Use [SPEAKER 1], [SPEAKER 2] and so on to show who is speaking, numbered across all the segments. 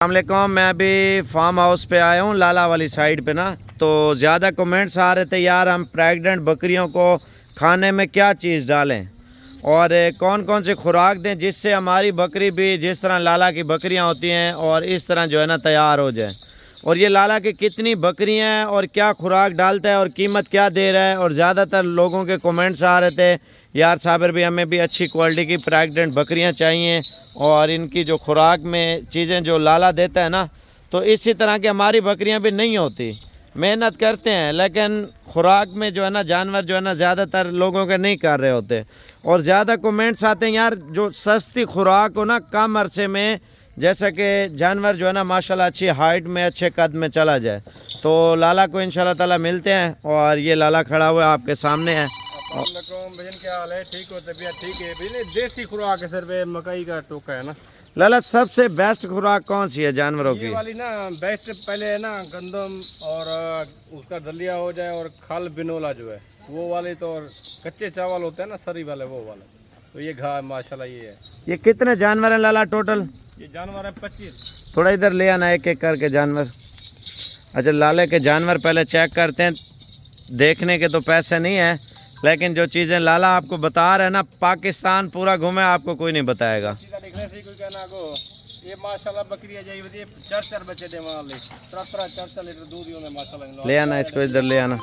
[SPEAKER 1] अस्सलामुअलैकुम। मैं अभी फार्म हाउस पे आया हूँ लाला वाली साइड पे ना, तो ज़्यादा कमेंट्स आ रहे थे यार हम प्रेग्नेंट बकरियों को खाने में क्या चीज़ डालें और कौन कौन सी खुराक दें जिससे हमारी बकरी भी जिस तरह लाला की बकरियाँ होती हैं और इस तरह जो है ना तैयार हो जाए। और ये लाला की कितनी बकरियाँ हैं और क्या खुराक डालता है और कीमत क्या दे रहा है। और ज़्यादातर लोगों के कमेंट्स आ रहे थे यार साबिर भी हमें भी अच्छी क्वालिटी की प्रेग्नेंट बकरियां चाहिए और इनकी जो खुराक में चीज़ें जो लाला देता है ना, तो इसी तरह की हमारी बकरियां भी नहीं होती। मेहनत करते हैं लेकिन खुराक में जो है ना जानवर जो है ना ज़्यादातर लोगों के नहीं कर रहे होते। और ज़्यादा कमेंट्स आते हैं यार जो सस्ती खुराक हो ना कम अरसे में, जैसा कि जानवर जो है ना माशाल्लाह अच्छी हाइट में अच्छे कद में चला जाए। तो लाला को इंशाल्लाह ताला मिलते हैं और ये लाला खड़ा हुआ है आपके सामने है।
[SPEAKER 2] भजन क्या हाल है? ठीक हो? तबीयत ठीक है? भजन देसी खुराक है सर पे, मकई का टोका है ना।
[SPEAKER 1] लाला सबसे बेस्ट खुराक कौन सी है जानवरों की?
[SPEAKER 2] ये वाली ना बेस्ट पहले है ना गंदम और उसका दलिया हो जाए और खल बिनोला जो है वो वाले, तो और कच्चे चावल होते हैं ना सरी वाले वो वाले। तो ये घा माशाल्लाह ये है।
[SPEAKER 1] ये कितने जानवर हैं लाला टोटल?
[SPEAKER 2] ये जानवर है 25।
[SPEAKER 1] थोड़ा इधर ले आना एक एक करके जानवर। अच्छा लाले के जानवर पहले चेक करते हैं। देखने के तो पैसे नहीं है लेकिन जो चीज़ें लाला आपको बता रहे हैं ना पाकिस्तान पूरा घूमे आपको कोई नहीं बताएगा।
[SPEAKER 2] ये माशाल्लाह बकरी है जाइए 4 बच्चे दे वाले 4 लीटर दूध में माशाल्लाह।
[SPEAKER 1] ले आना इसको इधर ले आना।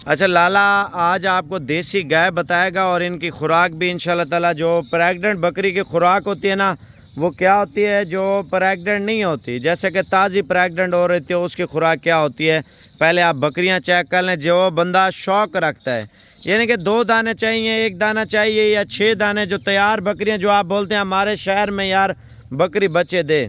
[SPEAKER 1] अच्छा लाला आज आपको देसी गाय बताएगा और इनकी खुराक भी इंशाल्लाह ताला। जो प्रेग्नेंट बकरी की खुराक होती है ना वो क्या होती है जो प्रेग्नेंट नहीं होती, जैसे कि ताज़ी प्रेग्नेंट हो रही थी उसकी खुराक क्या होती है। पहले आप बकरियां चेक कर लें। जो बंदा शौक रखता है यानी कि 2 दाने चाहिए 1 दाना चाहिए या 6 दाने, जो तैयार बकरियां जो आप बोलते हैं हमारे शहर में यार बकरी बच्चे दे,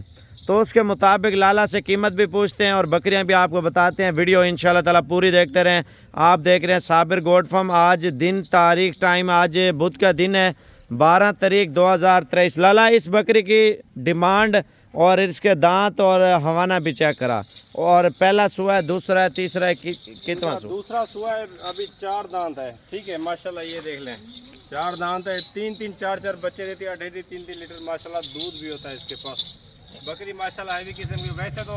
[SPEAKER 1] तो उसके मुताबिक लाला से कीमत भी पूछते हैं और बकरियां भी आपको बताते हैं। वीडियो इंशाल्लाह ताला पूरी देखते रहें। आप देख रहे हैं साबिर गोट फार्म। आज दिन तारीख टाइम आज बुध का दिन है 12 तारीख 2023। लाला इस बकरी की डिमांड और इसके दांत और हवाना भी चेक करा। और पहला सुआ है, दूसरा है, तीसरा है, कितना सुआ?
[SPEAKER 2] दूसरा सुआ है, अभी 4 दांत है। ठीक है माशाल्लाह ये देख लें 4 दांत है। 3-3 4-4 बच्चे देती है। 3-3 लीटर माशाल्लाह दूध भी होता है इसके पास। बकरी माशाल्लाह हैवी किस्म की। वैसे तो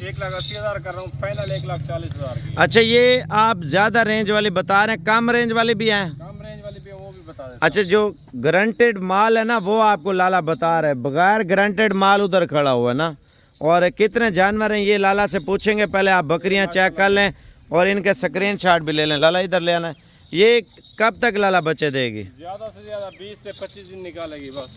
[SPEAKER 2] 1,80,000 कर रहा हूँ, फाइनल 1,40,000 की।
[SPEAKER 1] अच्छा ये आप ज़्यादा रेंज वाली बता रहे हैं, कम रेंज वाली भी हैं?
[SPEAKER 2] कम रेंज वाली भी वो भी बता दें।
[SPEAKER 1] अच्छा जो गारंटेड माल है ना वो आपको लाला बता रहे हैं, बगैर गारंटेड माल उधर खड़ा हुआ है ना। और कितने जानवर हैं ये लाला से पूछेंगे। पहले आप बकरियां चेक कर लें और इनके स्क्रीन शॉट भी ले लें। लाला इधर ले आना। ये कब तक लाला बच्चे देगी?
[SPEAKER 2] ज़्यादा से ज़्यादा 20 से 25 दिन निकालेगी बस।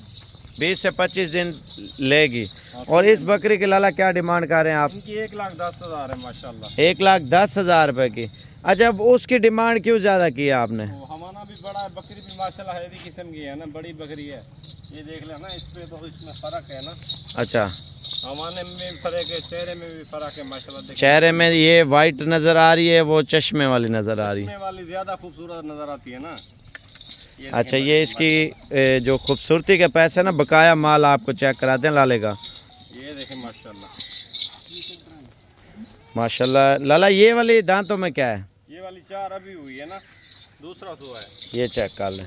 [SPEAKER 1] 20 से 25 दिन लेगी। और इस बकरी की लाला क्या डिमांड कर रहे हैं आप?
[SPEAKER 2] इनकी 1,10,000 है माशाल्लाह।
[SPEAKER 1] 1,10,000 रुपये की। अच्छा उसकी डिमांड क्यों ज़्यादा की है आपने?
[SPEAKER 2] हमारा भी बड़ा है, बकरी भी माशाल्लाह हैवी किस्म की है ना, बड़ी बकरी है। ये देख लेना इस पे, तो इसमें फ़र्क है ना।
[SPEAKER 1] अच्छा
[SPEAKER 2] हमारे में फ़र्क है, चेहरे में भी फ़र्क है माशाल्लाह।
[SPEAKER 1] चेहरे में ये वाइट नज़र आ रही है, वो चश्मे वाली नज़र आ रही है।
[SPEAKER 2] चश्मे वाली ज़्यादा खूबसूरत नज़र आती है ना।
[SPEAKER 1] अच्छा ये इसकी जो खूबसूरती के पैसे ना बकाया माल आपको चेक कराते हैं लाले का।
[SPEAKER 2] ये देखें माशाल्लाह
[SPEAKER 1] माशाल्लाह। लाला ये वाली दांतों में क्या है?
[SPEAKER 2] ये वाली 4 अभी हुई है ना, दूसरा सुआ है।
[SPEAKER 1] ये चेक कर लें।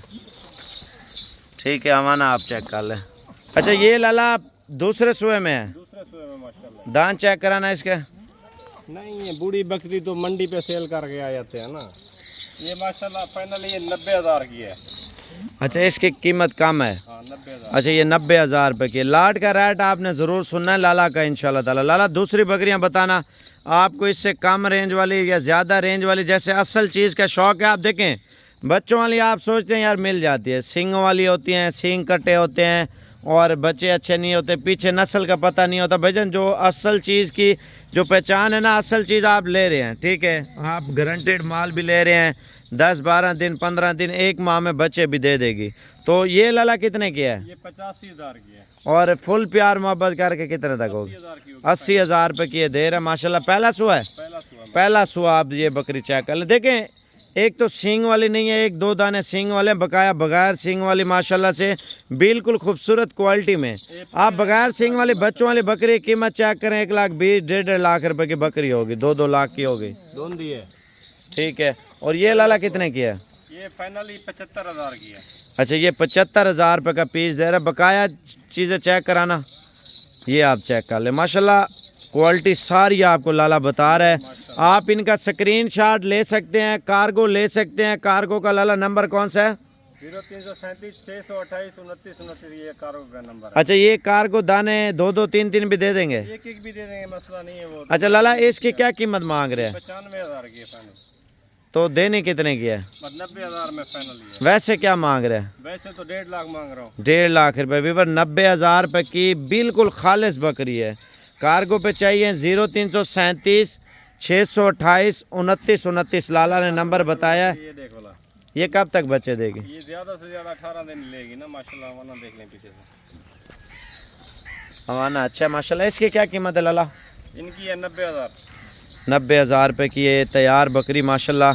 [SPEAKER 1] ठीक है अमाना आप चेक कर लें। अच्छा ये लाला दूसरे सुए में है?
[SPEAKER 2] दूसरे सुए में माशाल्लाह।
[SPEAKER 1] दांत चेक कराना इसके?
[SPEAKER 2] नहीं ये बूढ़ी बकरी तो मंडी पे सेल करके आ जाते हैं ना। ये माशाल्लाह फाइनल ये 90,000 की है।
[SPEAKER 1] अच्छा इसकी कीमत कम है?
[SPEAKER 2] हाँ 90,000।
[SPEAKER 1] अच्छा ये 90,000 रुपये की। लाट का रेट आपने ज़रूर सुनना है लाला का इंशाल्लाह ताला। लाला दूसरी बकरियां बताना आपको इससे कम रेंज वाली या ज़्यादा रेंज वाली, जैसे असल चीज़ का शौक़ है। आप देखें बच्चों वाली आप सोचते हैं यार मिल जाती है, सींग वाली होती हैं, सींग कटे होते हैं और बच्चे अच्छे नहीं होते, पीछे नस्ल का पता नहीं होता। भजन जो असल चीज़ की जो पहचान है ना, असल चीज़ आप ले रहे हैं, ठीक है, आप गारंटेड माल भी ले रहे हैं। 10-12 दिन 15 दिन 1 माह में बच्चे भी दे देगी। तो ये लाला कितने की है?
[SPEAKER 2] ये 85,000 की है।
[SPEAKER 1] और फुल प्यार मोहब्बत करके कितने तक होगी? 80,000 रुपये की ये दे रहे माशाल्लाह। पहला सुआ है? पहला सुआ। आप ये बकरी चेक कर लें। देखें एक तो सींग वाली नहीं है, 1-2 दाने सींग वाले, बकाया बगैर सींग वाली माशाल्लाह से बिल्कुल खूबसूरत क्वालिटी में। आप बगैर सींग वाली बच्चों वाली बकरी की कीमत चेक करें 1,20,000 1.5 लाख रुपए की बकरी होगी, 2-2 लाख की होगी।
[SPEAKER 2] दोनों दी है।
[SPEAKER 1] ठीक है। और ये लाला कितने की है?
[SPEAKER 2] ये फाइनली 75,000 की है।
[SPEAKER 1] अच्छा ये 75,000 रुपये का पीस दे रहा है। बकाया चीज़ें चेक कराना। ये आप चेक कर ले माशाल्लाह, क्वालिटी सारी आपको लाला बता रहा है। आप इनका स्क्रीनशॉट ले सकते हैं, कार्गो ले सकते हैं। कार्गो का लाला नंबर कौन सा है?
[SPEAKER 2] 0337 628 29 29, ये कारो का नंबर है।
[SPEAKER 1] अच्छा, ये कार्गो दाने 2-2 3-3 भी दे देंगे?
[SPEAKER 2] एक एक भी दे देंगे, मसला नहीं है वो।
[SPEAKER 1] अच्छा लाला, इसकी क्या कीमत मांग रहे हैं?
[SPEAKER 2] 95,000 की फाइनल।
[SPEAKER 1] तो देने कितने की है?
[SPEAKER 2] 90,000 में फाइनल है।
[SPEAKER 1] वैसे क्या मांग रहे हैं?
[SPEAKER 2] वैसे तो 1.5 लाख मांग रहा हूँ।
[SPEAKER 1] 1.5 लाख रुपए वीवर, 90,000 रुपये की बिल्कुल खालिश बकरी है। कार्गो पे चाहिए 0337 628 29 29। लाला ने नंबर बताया।
[SPEAKER 2] ये देखो ला,
[SPEAKER 1] ये कब तक बच्चे देगी?
[SPEAKER 2] ये ज्यादा से ज्यादा 18 दिन लेगी ना माशाल्लाह। वरना देख लें पीछे से
[SPEAKER 1] हमारा अच्छा है माशाल्लाह। इसकी क्या कीमत है लाला?
[SPEAKER 2] इनकी है 90,000।
[SPEAKER 1] 90,000 रुपये की ये तैयार बकरी माशाल्लाह।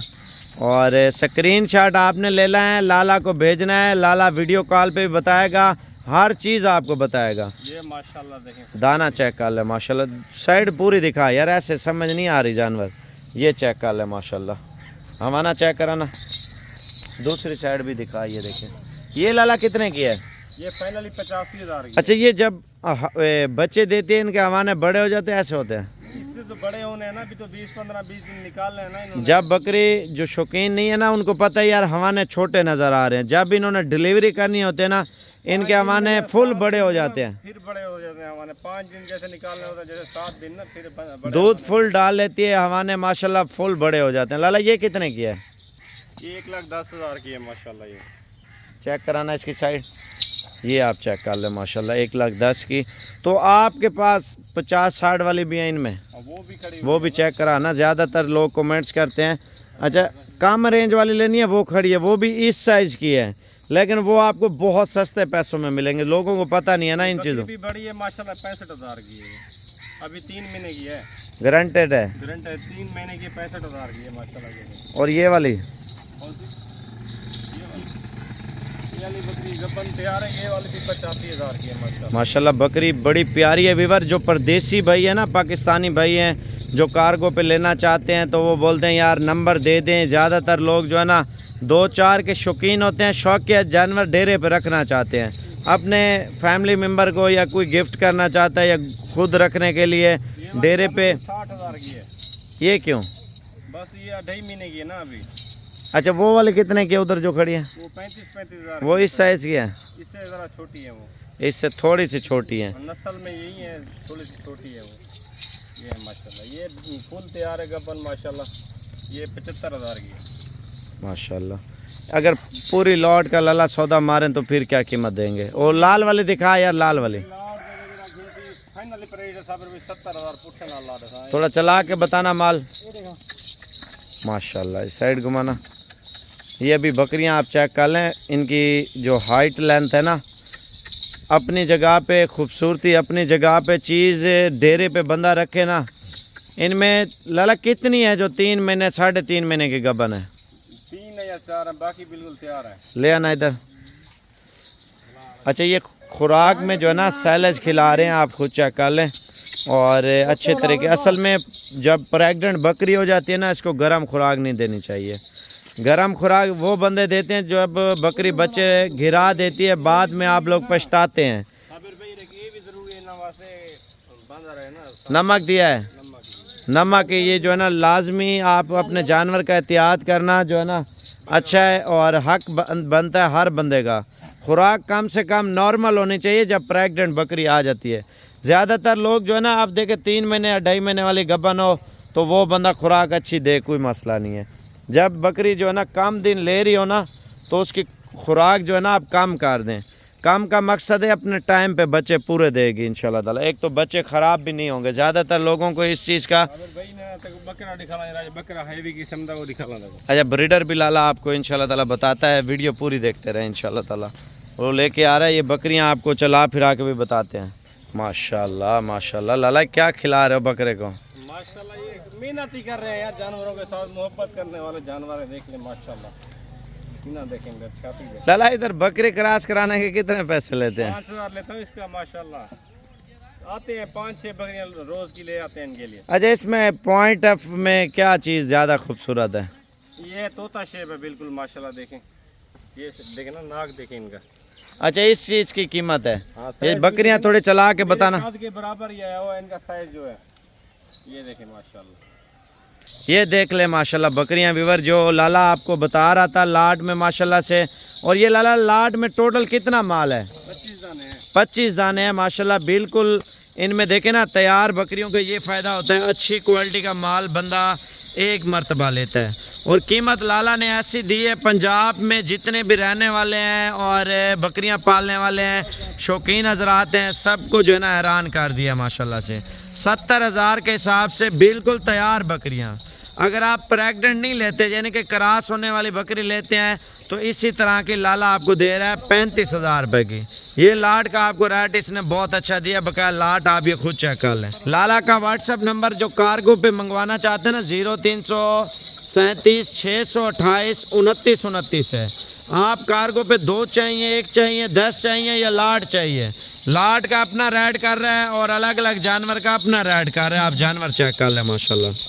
[SPEAKER 1] और स्क्रीनशॉट आपने लेना है, लाला को भेजना है। लाला वीडियो कॉल पे भी बताएगा, हर चीज़ आपको बताएगा।
[SPEAKER 2] ये माशाल्लाह देखें,
[SPEAKER 1] दाना चेक कर ले माशाल्लाह, साइड पूरी दिखा यार, ऐसे समझ नहीं आ रही जानवर। ये चेक कर ले माशाल्लाह, हमारा चेक कराना, दूसरी साइड भी दिखा। ये देखें, ये लाला कितने की है?
[SPEAKER 2] ये फाइनली 85,000 की।
[SPEAKER 1] अच्छा, ये जब बच्चे देते हैं इनके हवाने बड़े हो जाते हैं, ऐसे होते हैं?
[SPEAKER 2] इससे तो बड़े होने हैं ना, अभी तो 20-15-20 दिन निकालने हैं ना इन्होंने।
[SPEAKER 1] जब बकरी जो शौकीन नहीं है ना, उनको पता है यार हवाने छोटे नज़र आ रहे हैं, जब इन्होंने डिलीवरी करनी होते हैं ना, इनके हवाने फुल बड़े हो जाते हैं।
[SPEAKER 2] फिर बड़े हो जाते हैं हमारे। 5 दिन जैसे निकालने होता है, जैसे 7 दिन ना, फिर बड़े
[SPEAKER 1] दूध फुल डाल लेती है हवाने माशाल्लाह, फुल बड़े हो जाते हैं। लाला ये कितने की है?
[SPEAKER 2] ये 1,10,000 की है माशाल्लाह। ये
[SPEAKER 1] चेक कराना इसकी साइड, ये आप चेक कर ले माशाल्लाह, 1,10,000 की। तो आपके पास 50-60 वाली भी हैं इनमें?
[SPEAKER 2] वो भी खड़ी,
[SPEAKER 1] वो भी चेक कराना, ज़्यादातर लोग कमेंट्स करते हैं। अच्छा, कम रेंज वाली लेनी है, वो खड़ी है, वो भी इस साइज़ की है, लेकिन वो आपको बहुत सस्ते पैसों में मिलेंगे। लोगों को पता नहीं है ना इन चीज़ों।
[SPEAKER 2] भी बड़ी है माशाल्लाह, 65,000 की है। अभी 3 महीने की है,
[SPEAKER 1] गारंटेड है।
[SPEAKER 2] गारंटी है, 3 महीने की 65,000 की है माशाल्लाह। ये
[SPEAKER 1] और ये वाली
[SPEAKER 2] ये वाली बकरी गब्बन तैयार है, ये वाली भी 85,000 की है माशाल्लाह।
[SPEAKER 1] माशाल्लाह बकरी बड़ी प्यारी है वीवर। जो परदेसी भाई है ना, पाकिस्तानी भाई हैं, जो कार्गो पे लेना चाहते हैं, तो वो बोलते हैं यार नंबर दे दें। ज़्यादातर लोग जो है ना 2-4 के शौकीन होते हैं, शौकिया जानवर डेरे पे रखना चाहते हैं, अपने फैमिली मेम्बर को या कोई गिफ्ट करना चाहता है या खुद रखने के लिए डेरे पे।
[SPEAKER 2] 60,000 की है।
[SPEAKER 1] ये क्यों?
[SPEAKER 2] बस ये 2.5 महीने की है ना अभी।
[SPEAKER 1] अच्छा, वो वाले कितने की है उधर जो खड़ी है?
[SPEAKER 2] वो 35,000।
[SPEAKER 1] वो इस साइज़ की है?
[SPEAKER 2] इससे ज़रा छोटी है वो,
[SPEAKER 1] इससे थोड़ी सी छोटी है।
[SPEAKER 2] नस्ल में यही है, थोड़ी सी छोटी है वो। ये है माशाल्लाह, ये फुल तैयार है गब्बन माशाल्लाह। ये 75,000 की है
[SPEAKER 1] माशाल्लाह। अगर पूरी लॉट का लाला सौदा मारें तो फिर क्या कीमत देंगे? और लाल वाली दिखा यार, लाल वाली
[SPEAKER 2] फाइनली प्राइस है 70,000 पुट्ठे नाल ला रहा है।
[SPEAKER 1] थोड़ा चला के बताना माल। माशाल्लाह, इस साइड घुमाना। ये अभी बकरियां आप चेक कर लें, इनकी जो हाइट लेंथ है ना, अपनी जगह पे खूबसूरती, अपनी जगह पे चीज़ डेरे पे बंदा रखे ना। इनमें लाला कितनी है जो 3 महीने 3.5 महीने की गबन है?
[SPEAKER 2] 3 है या 4 है, बाकी बिल्कुल तैयार है।
[SPEAKER 1] ले आना इधर। अच्छा, ये खुराक में जो है ना सैलेज खिला रहे हैं, आप खुद चेक कर लें। और अच्छे तरीके, असल में जब प्रेग्नेंट बकरी हो जाती है ना, इसको गर्म खुराक नहीं देनी चाहिए। गर्म खुराक वो बंदे देते हैं जब बकरी बच्चे गिरा देती है, बाद में आप लोग पछताते हैं। नमक दिया है, नमक ये जो है ना लाजमी, आप अपने जानवर का एहतियात करना जो है ना अच्छा है, और हक बनता है हर बंदे का। खुराक कम से कम नॉर्मल होनी चाहिए जब प्रेग्नेंट बकरी आ जाती है। ज़्यादातर लोग जो है ना, आप देखें 3 महीने या 2.5 महीने वाली गबन हो तो वो बंदा खुराक अच्छी दे, कोई मसला नहीं है। जब बकरी जो है ना कम दिन ले रही हो ना, तो उसकी खुराक जो है ना आप कम कर दें। कम का मकसद है अपने टाइम पे बच्चे पूरे देगी इंशाल्लाह ताला। एक तो बच्चे ख़राब भी नहीं होंगे। ज़्यादातर लोगों को इस चीज़ का अच्छा ब्रीडर भी लाला आपको इंशाल्लाह ताला बताता है, वीडियो पूरी देखते रहे इंशाल्लाह ताला। वो लेके आ रहा है ये बकरियां, आपको चला फिरा के भी बताते हैं। माशाल्लाह माशाल्लाह। लाला क्या खिला रहे हो बकरे को?
[SPEAKER 2] माशाल्लाह, ये मेहनत ही कर रहे हैं यार, जानवरों के साथ मोहब्बत करने वाले जानवर है। देख ले माशाल्लाह, कितना देखेंगे छाती देख।
[SPEAKER 1] लाला इधर बकरी क्रॉस कराने के कितने पैसे लेते हैं?
[SPEAKER 2] 5,000 लेता हूँ इसका माशाल्लाह। आते हैं 5-6 बकरियां रोज की ले आते हैं इनके लिए।
[SPEAKER 1] अच्छा, इसमें पॉइंट ऑफ में क्या चीज़ ज़्यादा खूबसूरत है?
[SPEAKER 2] ये तोता शेप है बिल्कुल माशाल्लाह। देखें, ये देखें ना, नाक देखें इनका,
[SPEAKER 1] अच्छा, इस चीज़ की कीमत है।
[SPEAKER 2] हाँ,
[SPEAKER 1] ये
[SPEAKER 2] साइज
[SPEAKER 1] बकरियां थोड़े चला के बताना।
[SPEAKER 2] हाथ के बराबर ही है वो इनका साइज जो है, ये देखें माशाल्लाह।
[SPEAKER 1] ये देख ले माशाल्लाह बकरियां व्यूअर, जो लाला आपको बता रहा था लाट में माशाल्लाह से। और ये लाला लाट में टोटल कितना माल है?
[SPEAKER 2] 25 दाने हैं।
[SPEAKER 1] 25 दाने हैं माशाल्लाह। बिल्कुल इनमें देखे ना, तैयार बकरियों का ये फ़ायदा होता है, अच्छी क्वालिटी का माल बंदा एक मर्तबा लेता है। और कीमत लाला ने ऐसी दी है, पंजाब में जितने भी रहने वाले हैं और बकरियां पालने वाले हैं, शौकीन हजरात हैं, सबको जो है ना हैरान कर दिया माशाल्लाह से। 70,000 के हिसाब से बिल्कुल तैयार बकरियां। अगर आप प्रेग्नेंट नहीं लेते, यानी कि क्रॉस होने वाली बकरी लेते हैं, तो इसी तरह की लाला आपको दे रहा है 35,000 रुपये की। ये लाट का आपको रेट इसने बहुत अच्छा दिया, बकाया लाट आप ये खुद चेक कर लें। लाला का व्हाट्सअप नंबर जो कार्गो पे मंगवाना चाहते हैं ना, 0337 628 29 29 है। आप कार्गो पे 2 चाहिए, 1 चाहिए, 10 चाहिए या लाट चाहिए, लाट का अपना रेट कर रहा है और अलग अलग जानवर का अपना रेट कर रहा है। आप जानवर चेक कर लें माशाल्लाह।